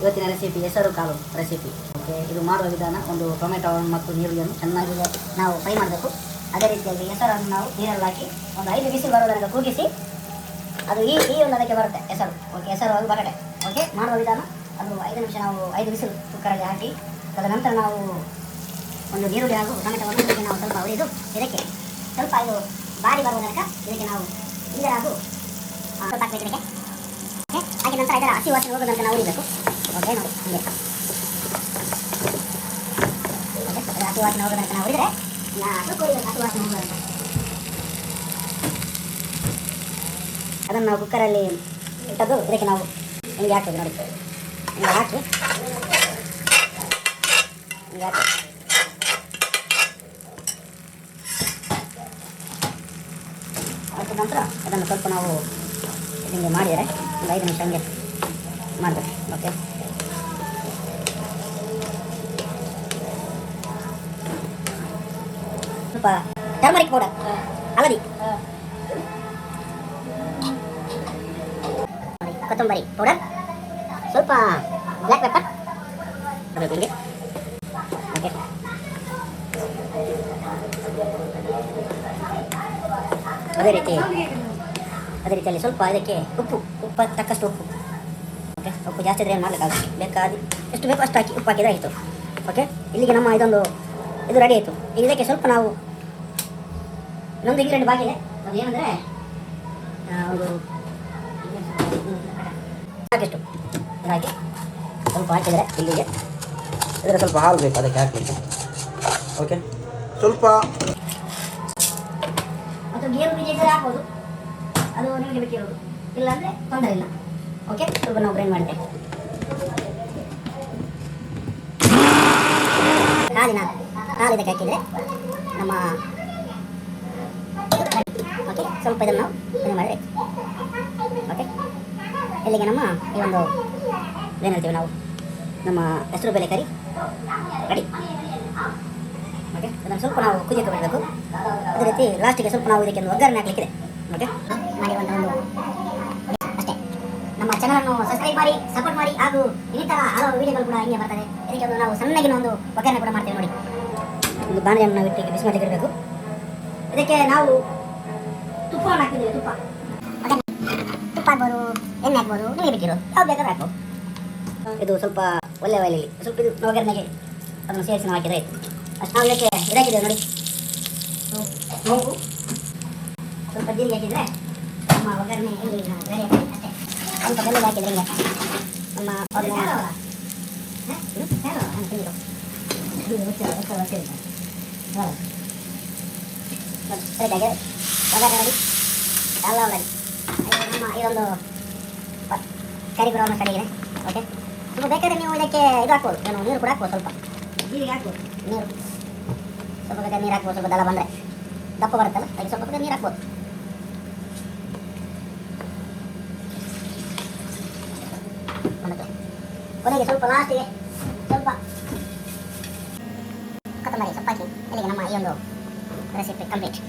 ಇವತ್ತಿನ ರೆಸಿಪಿ ಹೆಸರು ಕಾಳು ರೆಸಿಪಿ. ಓಕೆ, ಇದು ಮಾಡುವ ವಿಧಾನ ಒಂದು ಟೊಮೆಟೊ ಮತ್ತು ನೀರುಳ್ಳಿಯನ್ನು ಚೆನ್ನಾಗಿ ನಾವು ಫ್ರೈ ಮಾಡಬೇಕು. ಅದೇ ರೀತಿಯಾಗಿ ಹೆಸರನ್ನು ನಾವು ನೀರಲ್ಲಿ ಹಾಕಿ ಒಂದು 5 ಬಿಸಿಲು ಬರೋದನ್ನು ಕೂಗಿಸಿ ಅದು ಈ ಒಂದು ಅದಕ್ಕೆ ಬರುತ್ತೆ ಹೆಸರು. ಓಕೆ, ಹೆಸರು ಅದು ಬಟಾಟೆ. ಓಕೆ, ಮಾಡುವ ವಿಧಾನ ಅದು 5 ನಿಮಿಷ ನಾವು 5 ಬಿಸಿಲು ಕುಕ್ಕರಲ್ಲಿ ಹಾಕಿ ತದನಂತರ ನಾವು ಒಂದು ನೀರುಳ್ಳಿ ಹಾಗೂ ಟೊಮೆಟೊವನ್ನು ಇದಕ್ಕೆ ನಾವು ಸ್ವಲ್ಪ ಉರಿದು ಇದಕ್ಕೆ ಸ್ವಲ್ಪ ಇದು ಬಾಡಿ ಬರುವ ತನಕ ಇದಕ್ಕೆ ನಾವು ಹಿಂದೆ ಹಾಗೂ ಸ್ವಲ್ಪ ಹಾಕಬೇಕು ಇದಕ್ಕೆ. ಓಕೆ, ಹಾಗೆ ನಂತರ ಇದರ ಹಸಿ ವಾಸನೆ ಹೋಗೋ ತನಕ ನಾವು ಉರಿಬೇಕು. ಓಕೆ, ನೋಡಿ ಹೀಗೆ ಓಕೆ, ಹಸಿ ವಾಸನೆ ಹೋಗೋ ತನಕ ನಾವು ಉರಿದರೆ ಸ್ವಲ್ಪ ಹಸಿ ವಾಸನೆ ಹೋಗೋ ತನಕ ಅದನ್ನು ನಾವು ಕುಕ್ಕರಲ್ಲಿ ಇಟ್ಟದ್ದು ಇದಕ್ಕೆ ನಾವು ಹಿಂಗೆ ಹಾಕ್ತೇವೆ. ನೋಡಿ ಹಿಂಗೆ ಹಾಕಿ ಹಿಂಗೆ ಹಾಕಿ ಹಾಕಿದ ನಂತರ ಅದನ್ನು ಸ್ವಲ್ಪ ನಾವು ಹಿಂಗೆ ಮಾಡಿದರೆ ಒಂದು 5 ನಿಮಿಷ ಹಂಗೆ ಮಾಡಬೇಕು. ಓಕೆ, ಸ್ವಲ್ಪ ಟರ್ಮರಿಕ್ ಪೌಡರ್, ಹಳದಿ, ಕೊತ್ತಂಬರಿ ಪೌಡರ್, ಸ್ವಲ್ಪ ಬ್ಲ್ಯಾಕ್ ಪೆಪ್ಪರ್ ಹಾಕಬೇಕು ಹಿಂಗೆ. ಓಕೆ, ಅದೇ ರೀತಿಯಲ್ಲಿ ಸ್ವಲ್ಪ ಇದಕ್ಕೆ ಉಪ್ಪು ತಕ್ಕಷ್ಟು ಉಪ್ಪು. ಓಕೆ, ಉಪ್ಪು ಜಾಸ್ತಿ ಇದ್ರೆ ಏನು ಮಾಡಲಿಕ್ಕಾಗುತ್ತೆ, ಬೇಕಾದ ಎಷ್ಟು ಬೇಕು ಅಷ್ಟು ಹಾಕಿ ಉಪ್ಪು ಹಾಕಿದರೆ ಆಯಿತು. ಓಕೆ, ಇಲ್ಲಿಗೆ ನಮ್ಮ ಇದು ರೆಡಿ ಆಯಿತು. ಈಗ ಇದಕ್ಕೆ ಸ್ವಲ್ಪ ನಾವು ಇನ್ನೊಂದು ಇಂಗ್ರೀಡಿಯೆಂಟ್ ಬಾಕಿ ಇದೆ. ಅದು ಏನಂದರೆ ಒಂದು ಸಾಕಿಷ್ಟು ಹಾಕಿ ಸ್ವಲ್ಪ ಹಾಕಿದರೆ ಇಲ್ಲಿಗೆ ಇದರ ಸ್ವಲ್ಪ ಹಾಲು ಬೇಕು ಅದಕ್ಕೆ ಹಾಕಲಿಕ್ಕೆ. ಓಕೆ, ಸ್ವಲ್ಪ ಮತ್ತು ಗೇರು ಬೀಜ ಇದ್ದರೆ ಹಾಕ್ಬೋದು, ಅದು ನಿಮಗೆ ಬೇಕಿರೋದು, ಇಲ್ಲಾಂದರೆ ತೊಂದರೆ ಇಲ್ಲ. ಓಕೆ, ಸ್ವಲ್ಪ ನಾವು ಗ್ರೈಂಡ್ ಮಾಡಿದ್ದೇವೆ. ಹಾಲು ಇದಕ್ಕೆ ಹಾಕಿದರೆ ನಮ್ಮ ಓಕೆ, ಸ್ವಲ್ಪ ಇದನ್ನು ನಾವು ಇದು ಮಾಡಿದರೆ ಓಕೆ, ಇಲ್ಲಿಗೆ ನಮ್ಮ ಈ ಒಂದು ಏನು ಹೇಳ್ತೀವಿ ನಾವು ನಮ್ಮ ಹೆಸರು ಬೇಳೆ ಕರಿ ರೆಡಿ. ಓಕೆ, ಅದನ್ನು ಸ್ವಲ್ಪ ನಾವು ಕುದಿಯಕ್ಕೆ ಬಿಡಬೇಕು. ಅದೇ ರೀತಿ ಲಾಸ್ಟಿಗೆ ಸ್ವಲ್ಪ ನಾವು ಇದಕ್ಕೆ ಒಂದು ಒಗ್ಗರಣೆ ಹಾಕಲಿಕ್ಕಿದೆ. ಓಕೆ, ಮಾಡಿ ಒಂದು ಅಷ್ಟೇ. ನಮ್ಮ ಚಾನಲನ್ನು ಸಬ್ಸ್ಕ್ರೈಬ್ ಮಾಡಿ, ಸಪೋರ್ಟ್ ಮಾಡಿ, ಹಾಗೂ ಇನ್ನಿತರ ಹಲವು ವೀಡಿಯೋಗಳು ಕೂಡ ಹಿಂಗೆ ಬರ್ತದೆ. ಇದಕ್ಕೆ ಒಂದು ನಾವು ಸಣ್ಣಗಿನ ಒಂದು ಒಗ್ಗರಣೆ ಕೂಡ ಮಾಡ್ತೇವೆ. ನೋಡಿ, ಒಂದು ಬಾಣಲೆಯನ್ನು ನಾವು ಇಟ್ಟಿಗೆ ಬಿಸಿ ಮಾಡಲಿಕ್ಕೆ ಇರಬೇಕು. ಇದಕ್ಕೆ ನಾವು ತುಪ್ಪವನ್ನು ಹಾಕ್ತಿದ್ದೇವೆ. ತುಪ್ಪ ಹಾಕ್ಬೋದು, ಎಣ್ಣೆ ಹಾಕ್ಬೋದು, ನಿಮಗೆ ಬೇಕಿರೋದು ಯಾವ್ದು ಬೇಕಾದ್ರೆ ಹಾಕ್ಬೋದು. ಇದು ಸ್ವಲ್ಪ ಒಳ್ಳೆ ಒಲೆಯಲ್ಲಿ ಸ್ವಲ್ಪ ಇದು ಒಗ್ಗರಣೆಗೆ ಅದನ್ನು ಸೇರಿಸಿ ನಾವು ಹಾಕಿದರೆ ಆಯಿತು. ಅಷ್ಟು ನಾವು ಇದಕ್ಕೆ ಇದಾಕಿದ್ದೇವೆ. ನೋಡಿ, ಮೂಗು ಸ್ವಲ್ಪ ಜೀರಿಗೆ ಹಾಕಿದರೆ ನಮ್ಮ ಒಗ್ಗರಣೆ ರೆಡಿ ಆಗ್ತದೆ ಅಷ್ಟೇ. ಸ್ವಲ್ಪ ಬೆಲ್ಲ ಹಾಕಿದರೆ ಹಿಂಗೆ ನಮ್ಮ ಒಗ್ಗರಣೆ ರೆಡಿ, ಎಲ್ಲ ರೆಡಿ. ನಮ್ಮ ಇದೊಂದು ಕರಿ ಕೂಡ ಒಂದು ಕಡೆಗಿದೆ. ಓಕೆ, ಸ್ವಲ್ಪ ಬೇಕಾದ್ರೆ ನೀವು ಇದಕ್ಕೆ ಇದು ಹಾಕ್ಬೋದು, ಏನು ನೀರು ಕೂಡ ಹಾಕ್ಬೋದು, ಸ್ವಲ್ಪ ಜೀರಿಗೆ ಹಾಕ್ಬೋದು, ನೀರು ಸ್ವಲ್ಪ ಬೇಕಾದ್ರೆ ನೀರು ಹಾಕ್ಬೋದು. ಸ್ವಲ್ಪ ದಳ ಬಂದರೆ ದಪ್ಪ ಬರುತ್ತಲ್ಲ, ಅದಕ್ಕೆ ಸ್ವಲ್ಪ ಬೇಕಾದ್ರೆ ನೀರು ಹಾಕ್ಬೋದು. ಕೊನೆಗೆ ಸ್ವಲ್ಪ ಲಾಸ್ಟಿಗೆ ಸ್ವಲ್ಪ ಕೊತ್ತಂಬರಿ ಸೊಪ್ಪು ಹಾಕಿ ಇಲ್ಲಿಗೆ ನಮ್ಮ ಈ ಒಂದು ರೆಸಿಪಿ ಕಂಪ್ಲೀಟ್.